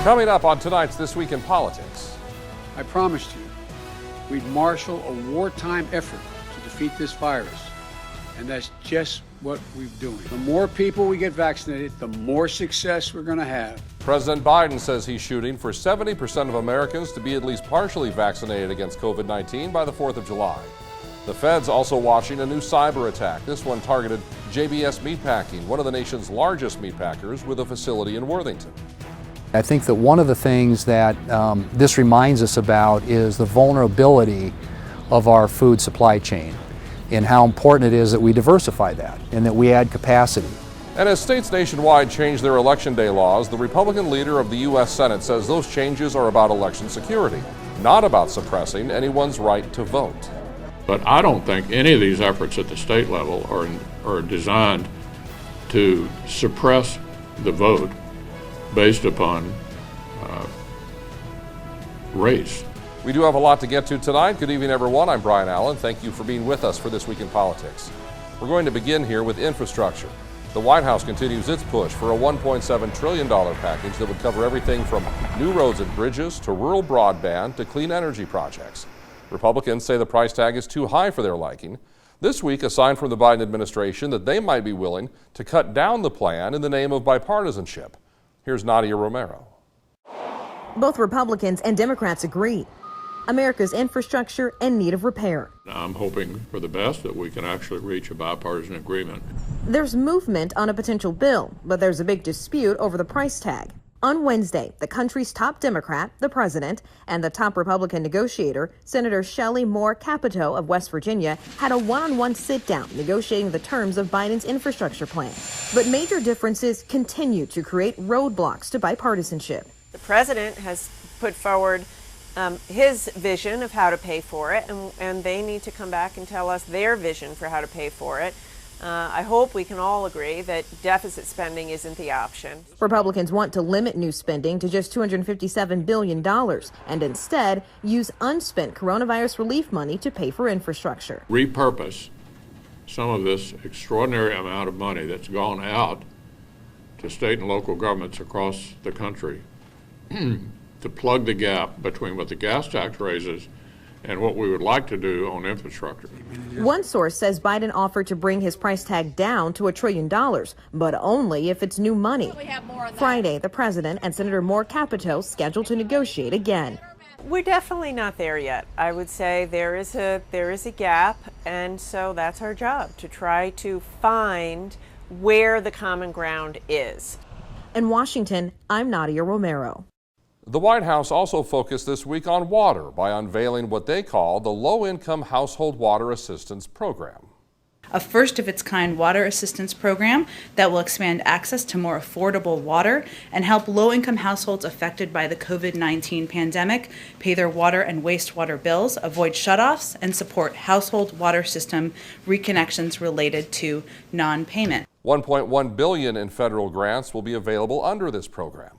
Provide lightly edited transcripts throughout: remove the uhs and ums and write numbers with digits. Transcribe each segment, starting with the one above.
Coming up on tonight's This Week in Politics. I promised you we'd marshal a wartime effort to defeat this virus, and that's just what we're doing. The more people we get vaccinated, the more success we're going to have. President Biden says he's shooting for 70% of Americans to be at least partially vaccinated against COVID-19 by the 4th of July. The Fed's also watching a new cyber attack. This one targeted JBS Meatpacking, one of the nation's largest meatpackers with a facility in Worthington. I think that one of the things that this reminds us about is the vulnerability of our food supply chain and how important it is that we diversify that and that we add capacity. And as states nationwide change their election day laws, the Republican leader of the U.S. Senate says those changes are about election security, not about suppressing anyone's right to vote. But I don't think any of these efforts at the state level are designed to suppress the vote based upon race. We do have a lot to get to tonight. Good evening, everyone. I'm Brian Allen. Thank you for being with us for This Week in Politics. We're going to begin here with infrastructure. The White House continues its push for a $1.7 trillion package that would cover everything from new roads and bridges to rural broadband to clean energy projects. Republicans say the price tag is too high for their liking. This week, a sign from the Biden administration that they might be willing to cut down the plan in the name of bipartisanship. Here's Nadia Romero. Both Republicans and Democrats agree. America's infrastructure in need of repair. I'm hoping for the best that we can actually reach a bipartisan agreement. There's movement on a potential bill, but there's a big dispute over the price tag. On Wednesday, the country's top Democrat, the president, and the top Republican negotiator, Senator Shelley Moore Capito of West Virginia, had a one-on-one sit-down negotiating the terms of Biden's infrastructure plan. But major differences continue to create roadblocks to bipartisanship. The president has put forward his vision of how to pay for it, and they need to come back and tell us their vision for how to pay for it. I hope we can all agree that deficit spending isn't the option. Republicans want to limit new spending to just $257 billion and instead use unspent coronavirus relief money to pay for infrastructure. Repurpose some of this extraordinary amount of money that's gone out to state and local governments across the country to plug the gap between what the gas tax raises and what we would like to do on infrastructure. One source says Biden offered to bring his price tag down to $1 trillion, but only if it's new money. Friday, the president and Senator Moore Capito scheduled to negotiate again. We're definitely not there yet. I would say there is a gap, and so that's our job, to try to find where the common ground is. In Washington, I'm Nadia Romero. The White House also focused this week on water by unveiling what they call the Low-Income Household Water Assistance Program. A first-of-its-kind water assistance program that will expand access to more affordable water and help low-income households affected by the COVID-19 pandemic pay their water and wastewater bills, avoid shutoffs, and support household water system reconnections related to non-payment. $1.1 billion in federal grants will be available under this program.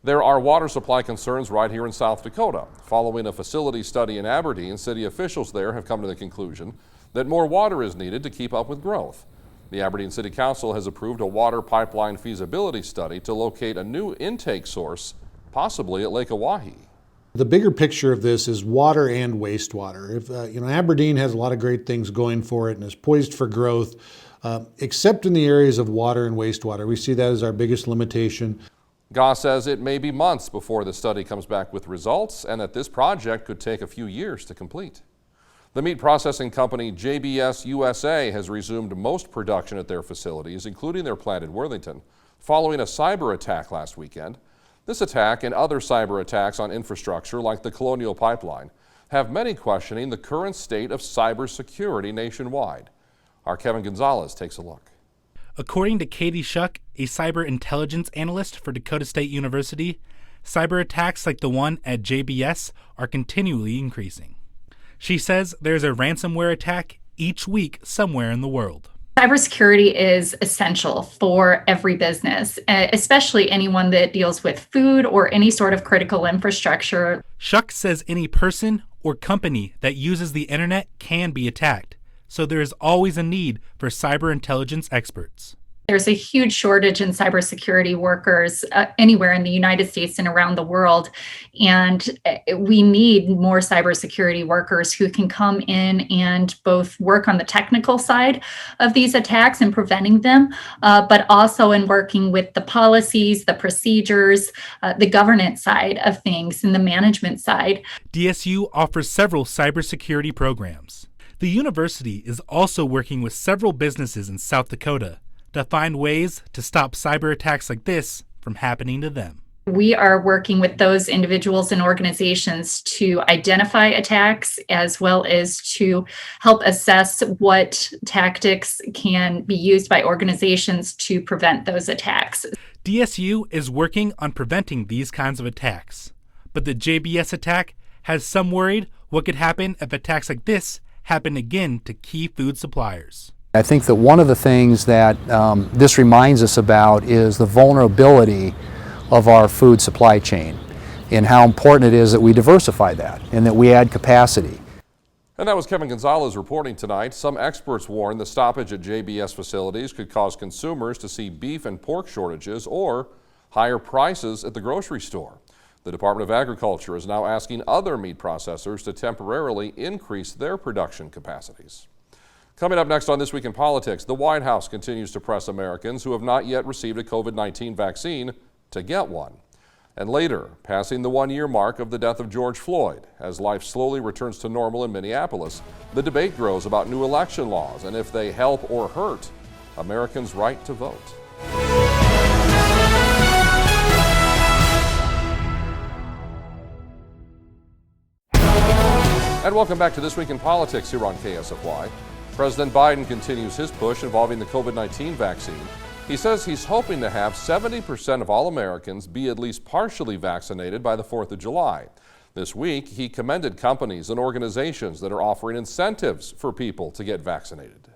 There are water supply concerns right here in South Dakota. Following a facility study in Aberdeen, city officials there have come to the conclusion that more water is needed to keep up with growth. The Aberdeen City Council has approved a water pipeline feasibility study to locate a new intake source, possibly at Lake Oahe. The bigger picture of this is water and wastewater. Aberdeen has a lot of great things going for it and is poised for growth, except in the areas of water and wastewater. We see that as our biggest limitation. Goss says it may be months before the study comes back with results and that this project could take a few years to complete. The meat processing company JBS USA has resumed most production at their facilities, including their plant in Worthington, following a cyber attack last weekend. This attack and other cyber attacks on infrastructure like the Colonial Pipeline have many questioning the current state of cybersecurity nationwide. Our Kevin Gonzalez takes a look. According to Katie Shuck, a cyber intelligence analyst for Dakota State University, cyber attacks like the one at JBS are continually increasing. She says there's a ransomware attack each week somewhere in the world. Cybersecurity is essential for every business, especially anyone that deals with food or any sort of critical infrastructure. Shuck says any person or company that uses the internet can be attacked, so there is always a need for cyber intelligence experts. There's a huge shortage in cybersecurity workers anywhere in the United States and around the world. And we need more cybersecurity workers who can come in and both work on the technical side of these attacks and preventing them, but also in working with the policies, the procedures, the governance side of things, and the management side. DSU offers several cybersecurity programs. The university is also working with several businesses in South Dakota to find ways to stop cyber attacks like this from happening to them. We are working with those individuals and organizations to identify attacks as well as to help assess what tactics can be used by organizations to prevent those attacks. DSU is working on preventing these kinds of attacks, but the JBS attack has some worried what could happen if attacks like this happen again to key food suppliers. I think that one of the things that this reminds us about is the vulnerability of our food supply chain and how important it is that we diversify that and that we add capacity. And that was Kevin Gonzalez reporting tonight. Some experts warn the stoppage at JBS facilities could cause consumers to see beef and pork shortages or higher prices at the grocery store. The Department of Agriculture is now asking other meat processors to temporarily increase their production capacities. Coming up next on This Week in Politics, the White House continues to press Americans who have not yet received a COVID-19 vaccine to get one. And later, passing the one-year mark of the death of George Floyd, as life slowly returns to normal in Minneapolis, the debate grows about new election laws and if they help or hurt Americans' right to vote. And welcome back to This Week in Politics here on KSFY. President Biden continues his push involving the COVID-19 vaccine. He says he's hoping to have 70% of all Americans be at least partially vaccinated by the 4th of July. This week, he commended companies and organizations that are offering incentives for people to get vaccinated.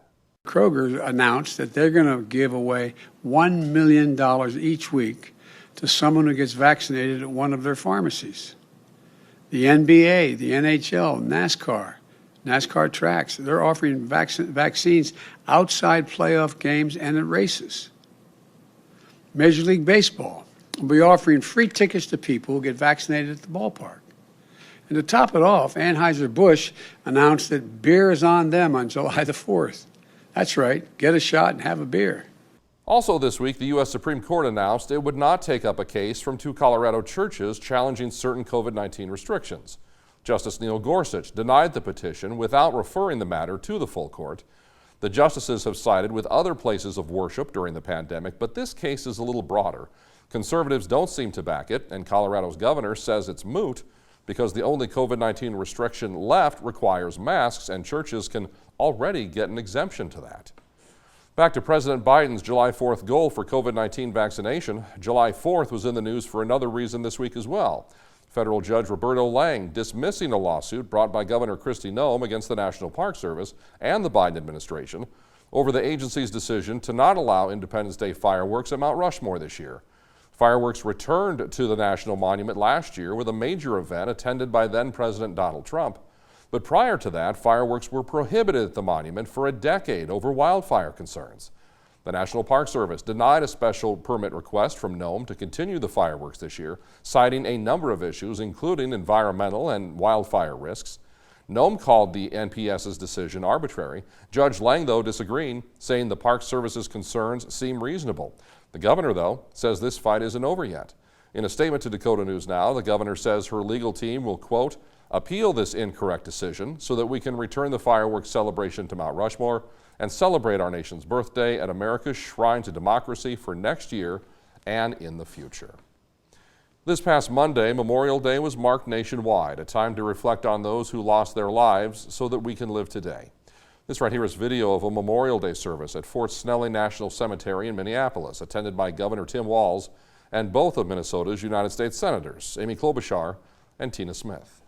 Kroger announced that they're going to give away $1 million each week to someone who gets vaccinated at one of their pharmacies. The NBA, the NHL, NASCAR tracks, they're offering vaccines outside playoff games and at races. Major League Baseball will be offering free tickets to people who get vaccinated at the ballpark. And to top it off, Anheuser-Busch announced that beer is on them on July the 4th. That's right, get a shot and have a beer. Also this week, the U.S. Supreme Court announced it would not take up a case from 2 Colorado churches challenging certain COVID-19 restrictions. Justice Neil Gorsuch denied the petition without referring the matter to the full court. The justices have sided with other places of worship during the pandemic, but this case is a little broader. Conservatives don't seem to back it, and Colorado's governor says it's moot because the only COVID-19 restriction left requires masks, and churches can already get an exemption to that. Back to President Biden's July 4th goal for COVID-19 vaccination. July 4th was in the news for another reason this week as well. Federal Judge Roberto Lang dismissing a lawsuit brought by Governor Kristi Noem against the National Park Service and the Biden administration over the agency's decision to not allow Independence Day fireworks at Mount Rushmore this year. Fireworks returned to the National Monument last year with a major event attended by then-President Donald Trump. But prior to that, fireworks were prohibited at the monument for a decade over wildfire concerns. The National Park Service denied a special permit request from Noem to continue the fireworks this year, citing a number of issues, including environmental and wildfire risks. Noem called the NPS's decision arbitrary. Judge Lang, though, disagreed, saying the Park Service's concerns seem reasonable. The governor, though, says this fight isn't over yet. In a statement to Dakota News Now, the governor says her legal team will, quote, appeal this incorrect decision so that we can return the fireworks celebration to Mount Rushmore and celebrate our nation's birthday at America's shrine to democracy for next year and in the future. This past Monday, Memorial Day was marked nationwide, a time to reflect on those who lost their lives so that we can live today. This right here is video of a Memorial Day service at Fort Snelling National Cemetery in Minneapolis, attended by Governor Tim Walz and both of Minnesota's United States Senators, Amy Klobuchar and Tina Smith.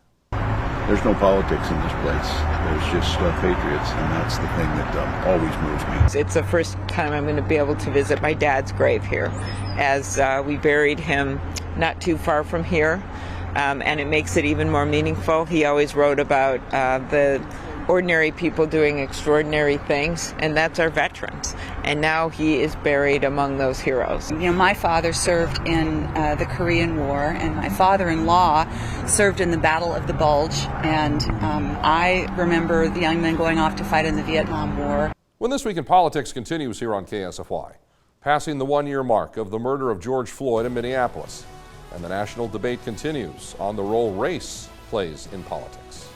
There's no politics in this place. There's just patriots, and that's the thing that always moves me. It's the first time I'm going to be able to visit my dad's grave here, as we buried him not too far from here, and it makes it even more meaningful. He always wrote about the ordinary people doing extraordinary things, and that's our veterans. And now he is buried among those heroes. You know, my father served in the Korean War, and my father-in-law served in the Battle of the Bulge, and I remember the young men going off to fight in the Vietnam War. When This Week in Politics continues here on KSFY, passing the one-year mark of the murder of George Floyd in Minneapolis, and the national debate continues on the role race plays in politics.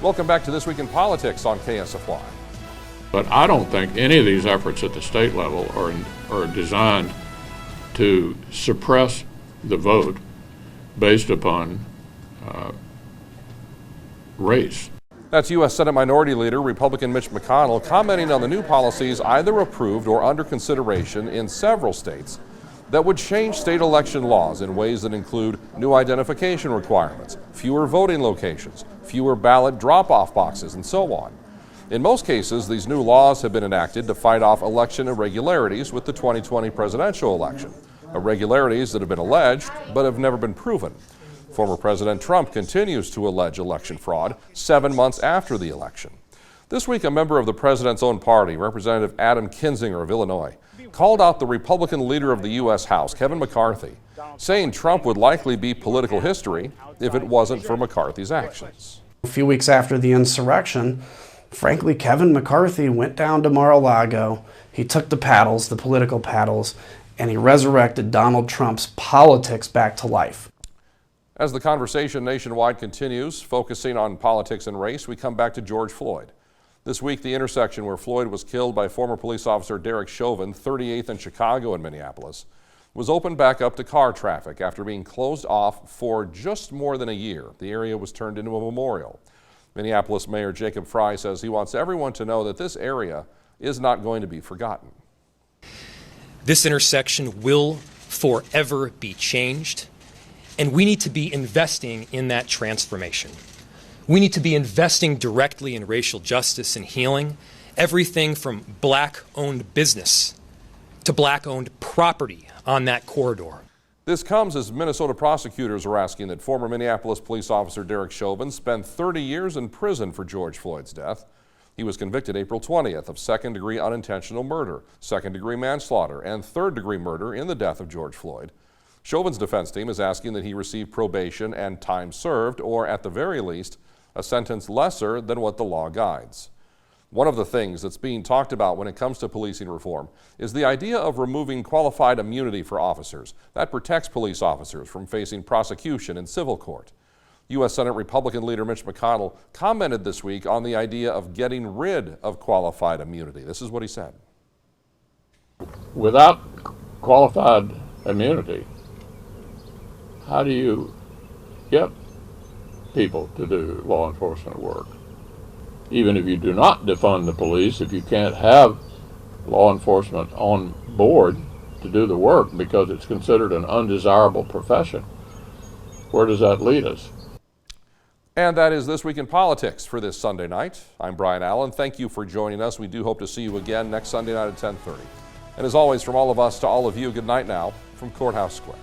Welcome back to This Week in Politics on KSFY. But I don't think any of these efforts at the state level are designed to suppress the vote based upon race. That's U.S. Senate Minority Leader Republican Mitch McConnell commenting on the new policies either approved or under consideration in several states that would change state election laws in ways that include new identification requirements, fewer voting locations, fewer ballot drop-off boxes, and so on. In most cases, these new laws have been enacted to fight off election irregularities with the 2020 presidential election, irregularities that have been alleged but have never been proven. Former President Trump continues to allege election fraud 7 months after the election. This week, a member of the president's own party, Representative Adam Kinzinger of Illinois, called out the Republican leader of the U.S. House, Kevin McCarthy, saying Trump would likely be political history if it wasn't for McCarthy's actions. A few weeks after the insurrection, frankly, Kevin McCarthy went down to Mar-a-Lago. He took the paddles, the political paddles, and he resurrected Donald Trump's politics back to life. As the conversation nationwide continues, focusing on politics and race, we come back to George Floyd. This week, the intersection where Floyd was killed by former police officer Derek Chauvin, 38th and Chicago in Minneapolis, was opened back up to car traffic after being closed off for just more than a year. The area was turned into a memorial. Minneapolis Mayor Jacob Fry says he wants everyone to know that this area is not going to be forgotten. This intersection will forever be changed, and we need to be investing in that transformation. We need to be investing directly in racial justice and healing, everything from black-owned business to black-owned property on that corridor. This comes as Minnesota prosecutors are asking that former Minneapolis police officer Derek Chauvin spend 30 years in prison for George Floyd's death. He was convicted April 20th of second-degree unintentional murder, second-degree manslaughter, and third-degree murder in the death of George Floyd. Chauvin's defense team is asking that he receive probation and time served, or at the very least, a sentence lesser than what the law guides. One of the things that's being talked about when it comes to policing reform is the idea of removing qualified immunity for officers. That protects police officers from facing prosecution in civil court. U.S. Senate Republican leader Mitch McConnell commented this week on the idea of getting rid of qualified immunity. This is what he said. Without qualified immunity, how do you get people to do law enforcement work? Even if you do not defund the police, if you can't have law enforcement on board to do the work because it's considered an undesirable profession, where does that lead us? And that is This Week in Politics for this Sunday night. I'm Brian Allen. Thank you for joining us. We do hope to see you again next Sunday night at 10:30. And as always, from all of us to all of you, good night now from Courthouse Square.